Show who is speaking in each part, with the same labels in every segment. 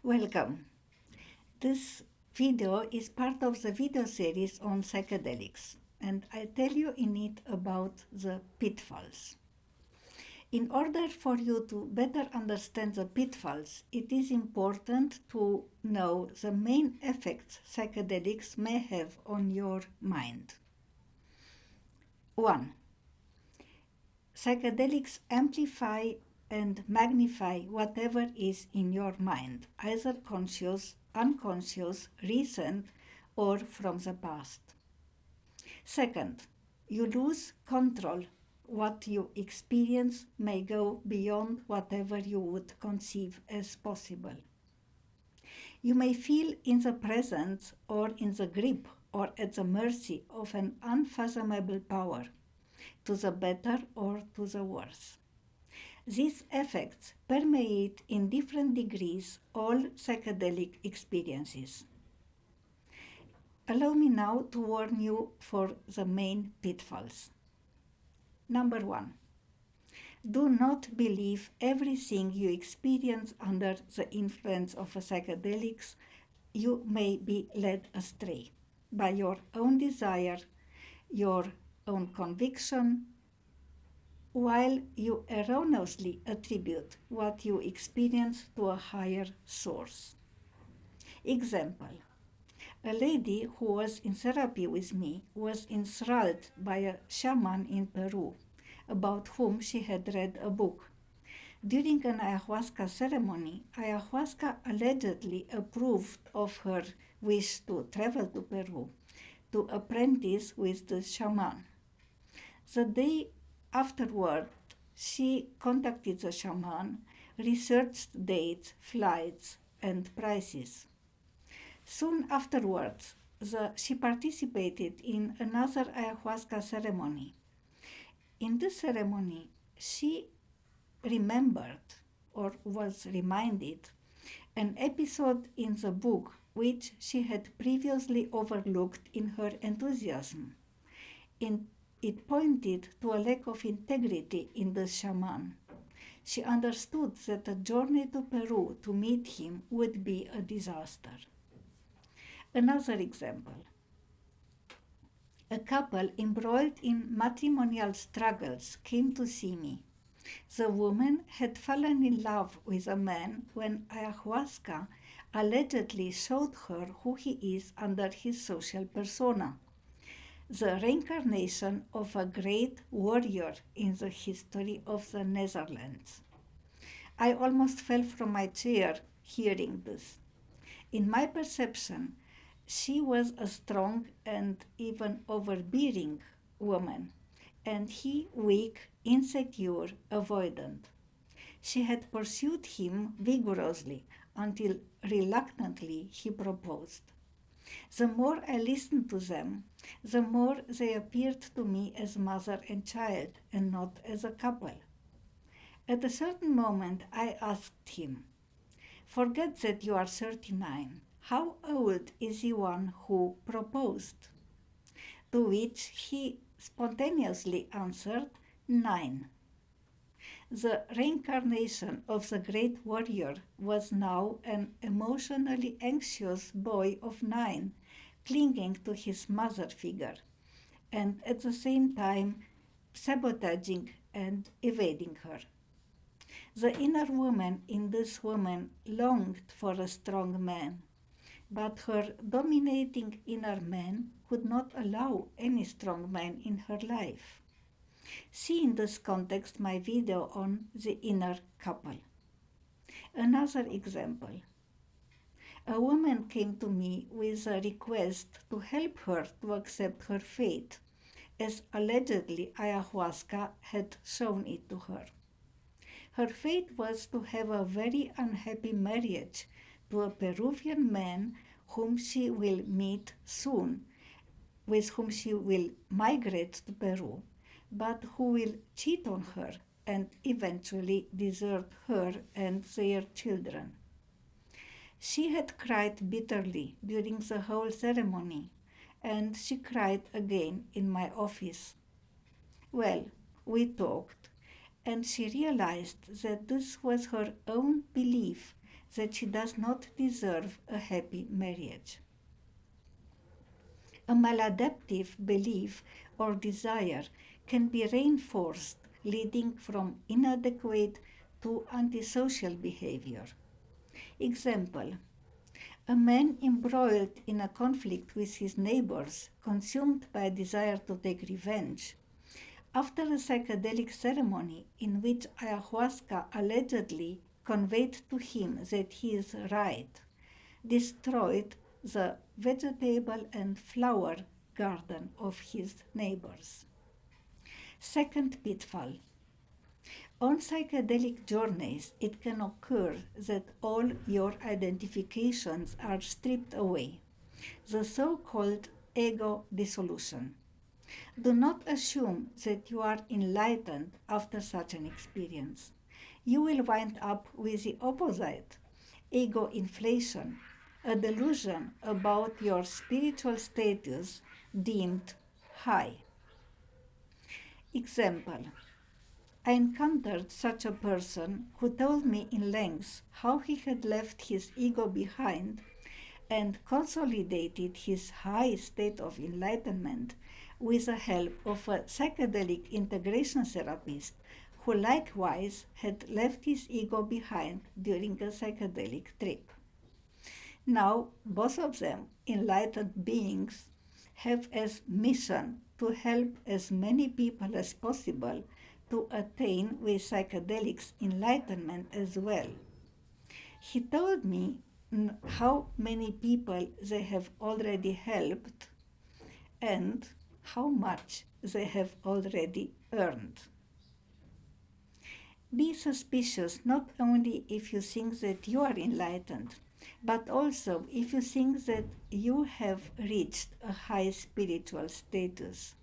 Speaker 1: Welcome. This video is part of the video series on psychedelics, and I tell you in it about the pitfalls. In order for you to better understand the pitfalls, it is important to know the main effects psychedelics may have on your mind. 1. Psychedelics amplify and magnify whatever is in your mind, either conscious, unconscious, recent, or from the past. Second, you lose control. What you experience may go beyond whatever you would conceive as possible. You may feel in the presence or in the grip or at the mercy of an unfathomable power, to the better or to the worse. These effects permeate in different degrees all psychedelic experiences. Allow me now to warn you for the main pitfalls. Number 1. Do not believe everything you experience under the influence of psychedelics. You may be led astray by your own desire, your own conviction, while you erroneously attribute what you experience to a higher source. Example: a lady who was in therapy with me was enthralled by a shaman in Peru, about whom she had read a book. During an ayahuasca ceremony, ayahuasca allegedly approved of her wish to travel to Peru to apprentice with the shaman. The day afterward, she contacted the shaman, researched dates, flights, and prices. Soon afterwards, she participated in another ayahuasca ceremony. In this ceremony, she remembered, or was reminded, an episode in the book which she had previously overlooked in her enthusiasm. It pointed to a lack of integrity in the shaman. She understood that a journey to Peru to meet him would be a disaster. Another example. A couple embroiled in matrimonial struggles came to see me. The woman had fallen in love with a man when ayahuasca allegedly showed her who he is under his social persona, the reincarnation of a great warrior in the history of the Netherlands. I almost fell from my chair hearing this. In my perception, she was a strong and even overbearing woman, and he weak, insecure, avoidant. She had pursued him vigorously until reluctantly he proposed. The more I listened to them, the more they appeared to me as mother and child and not as a couple. At a certain moment, I asked him, "Forget that you are 39. How old is the one who proposed?" To which he spontaneously answered, 9. The reincarnation of the great warrior was now an emotionally anxious boy of 9, clinging to his mother figure, and at the same time sabotaging and evading her. The inner woman in this woman longed for a strong man, but her dominating inner man could not allow any strong man in her life. See in this context my video on the inner couple. Another example. A woman came to me with a request to help her to accept her fate, as allegedly ayahuasca had shown it to her. Her fate was to have a very unhappy marriage to a Peruvian man whom she will meet soon, with whom she will migrate to Peru, but who will cheat on her and eventually desert her and their children. She had cried bitterly during the whole ceremony, and she cried again in my office. Well, we talked, and she realized that this was her own belief that she does not deserve a happy marriage. A maladaptive belief or desire can be reinforced, leading from inadequate to antisocial behavior. Example: a man embroiled in a conflict with his neighbors, consumed by a desire to take revenge. After a psychedelic ceremony in which ayahuasca allegedly conveyed to him that he is right, destroyed the vegetable and flower garden of his neighbors. Second pitfall: on psychedelic journeys, it can occur that all your identifications are stripped away, the so-called ego dissolution. Do not assume that you are enlightened after such an experience. You will wind up with the opposite: ego inflation, a delusion about your spiritual status deemed high. Example: I encountered such a person who told me in length how he had left his ego behind and consolidated his high state of enlightenment with the help of a psychedelic integration therapist who likewise had left his ego behind during a psychedelic trip. Now, both of them, enlightened beings, have as mission to help as many people as possible to attain with psychedelics enlightenment as well. He told me how many people they have already helped and how much they have already earned. Be suspicious not only if you think that you are enlightened, but also if you think that you have reached a high spiritual status.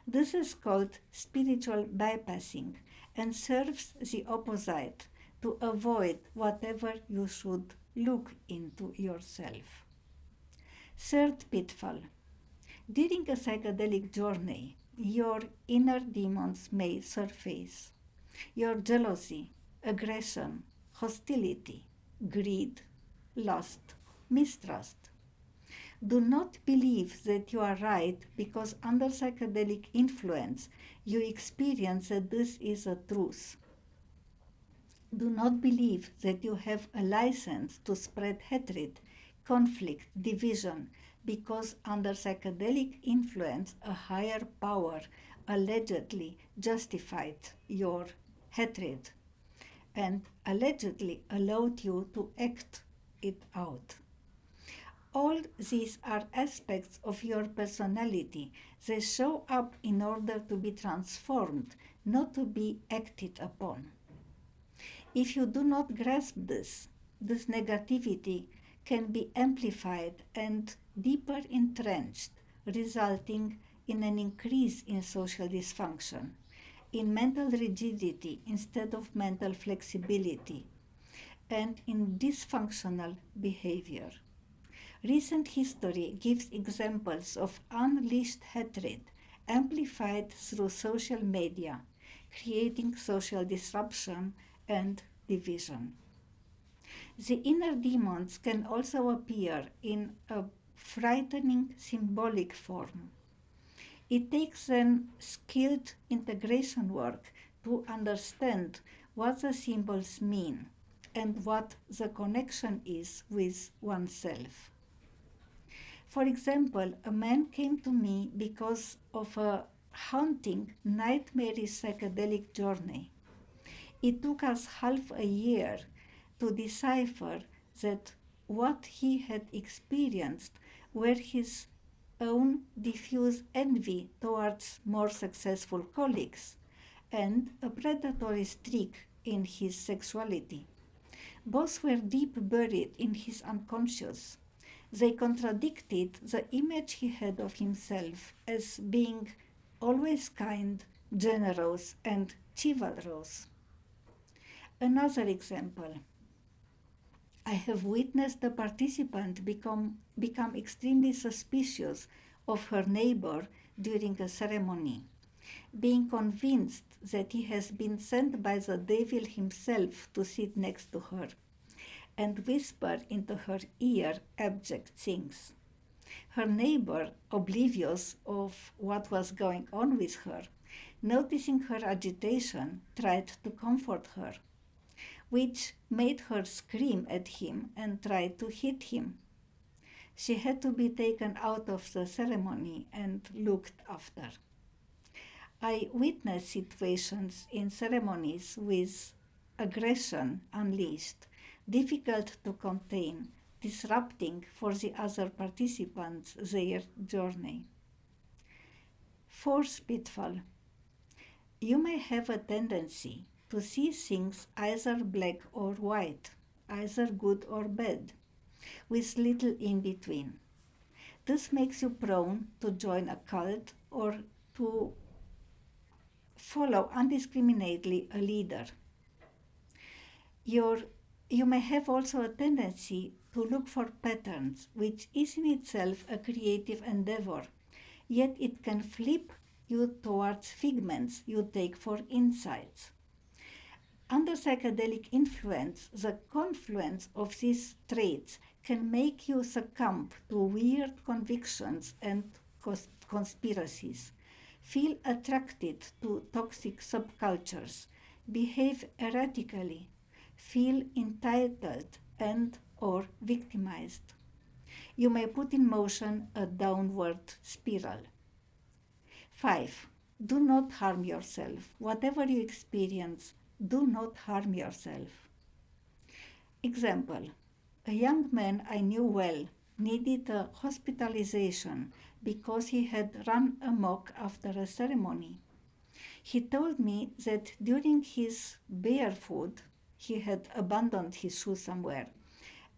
Speaker 1: This is called spiritual bypassing and serves the opposite, to avoid whatever you should look into yourself. Third pitfall: during a psychedelic journey, your inner demons may surface. Your jealousy, aggression, hostility, greed, lust, mistrust. Do not believe that you are right because under psychedelic influence you experience that this is a truth. Do not believe that you have a license to spread hatred, conflict, division, because under psychedelic influence a higher power allegedly justified your hatred and allegedly allowed you to act it out. All these are aspects of your personality. They show up in order to be transformed, not to be acted upon. If you do not grasp this negativity can be amplified and deeper entrenched, resulting in an increase in social dysfunction, in mental rigidity instead of mental flexibility, and in dysfunctional behavior. Recent history gives examples of unleashed hatred amplified through social media, creating social disruption and division. The inner demons can also appear in a frightening symbolic form. It takes then skilled integration work to understand what the symbols mean and what the connection is with oneself. For example, a man came to me because of a haunting, nightmarish psychedelic journey. It took us half a year to decipher that what he had experienced were his own diffuse envy towards more successful colleagues and a predatory streak in his sexuality. Both were deep buried in his unconscious. They contradicted the image he had of himself as being always kind, generous, and chivalrous. Another example: I have witnessed a participant become extremely suspicious of her neighbor during a ceremony, being convinced that he has been sent by the devil himself to sit next to her, and whisper into her ear abject things. Her neighbor, oblivious of what was going on with her, noticing her agitation, tried to comfort her, which made her scream at him and try to hit him. She had to be taken out of the ceremony and looked after. I witnessed situations in ceremonies with aggression unleashed, difficult to contain, disrupting for the other participants their journey. Fourth pitfall. You may have a tendency to see things either black or white, either good or bad, with little in between. This makes you prone to join a cult or to follow indiscriminately a leader. You may have also a tendency to look for patterns, which is in itself a creative endeavor, yet it can flip you towards figments you take for insights. Under psychedelic influence, the confluence of these traits can make you succumb to weird convictions and conspiracies, feel attracted to toxic subcultures, behave erratically, feel entitled and or victimized. You may put in motion a downward spiral. 5. Do not harm yourself. Whatever you experience, do not harm yourself. Example. A young man I knew well needed a hospitalization because he had run amok after a ceremony. He told me that during his barefoot, he had abandoned his shoes somewhere,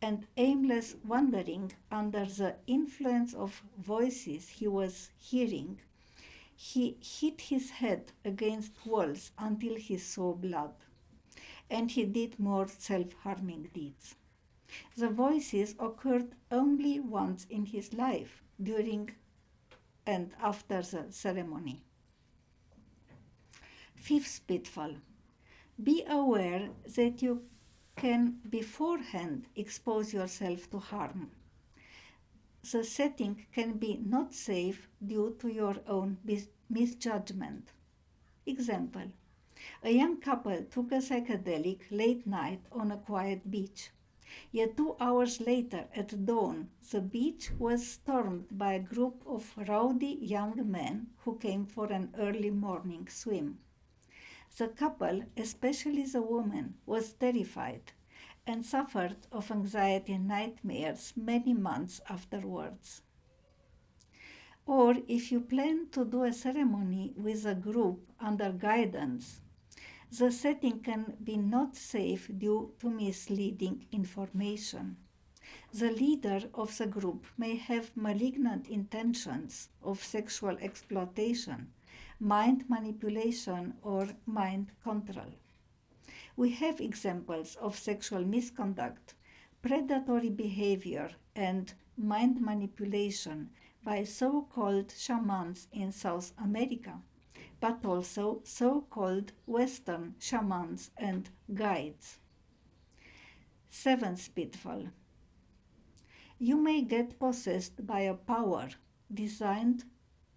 Speaker 1: and aimless wandering under the influence of voices he was hearing, he hit his head against walls until he saw blood, and he did more self-harming deeds. The voices occurred only once in his life, during and after the ceremony. Fifth pitfall. Be aware that you can beforehand expose yourself to harm. The setting can be not safe due to your own misjudgment. Example. A young couple took a psychedelic late night on a quiet beach. Yet 2 hours later, at dawn, the beach was stormed by a group of rowdy young men who came for an early morning swim. The couple, especially the woman, was terrified and suffered of anxiety and nightmares many months afterwards. Or if you plan to do a ceremony with a group under guidance, the setting can be not safe due to misleading information. The leader of the group may have malignant intentions of sexual exploitation, mind manipulation, or mind control. We have examples of sexual misconduct, predatory behavior, and mind manipulation by so-called shamans in South America, but also so-called Western shamans and guides. Seventh pitfall. You may get possessed by a power designed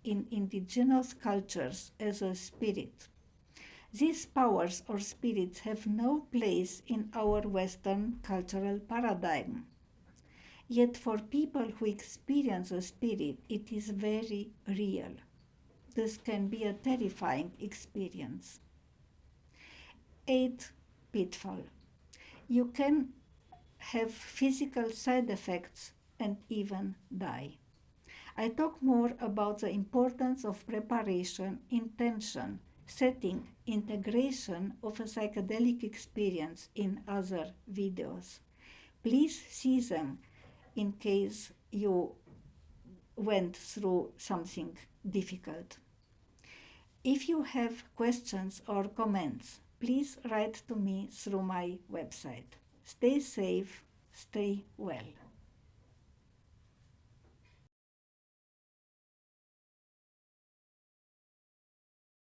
Speaker 1: in indigenous cultures as a spirit. These powers or spirits have no place in our Western cultural paradigm. Yet for people who experience a spirit, it is very real. This can be a terrifying experience. 8th pitfall. You can have physical side effects and even die. I talk more about the importance of preparation, intention, setting, integration of a psychedelic experience in other videos. Please see them in case you went through something difficult. If you have questions or comments, please write to me through my website. Stay safe, stay well.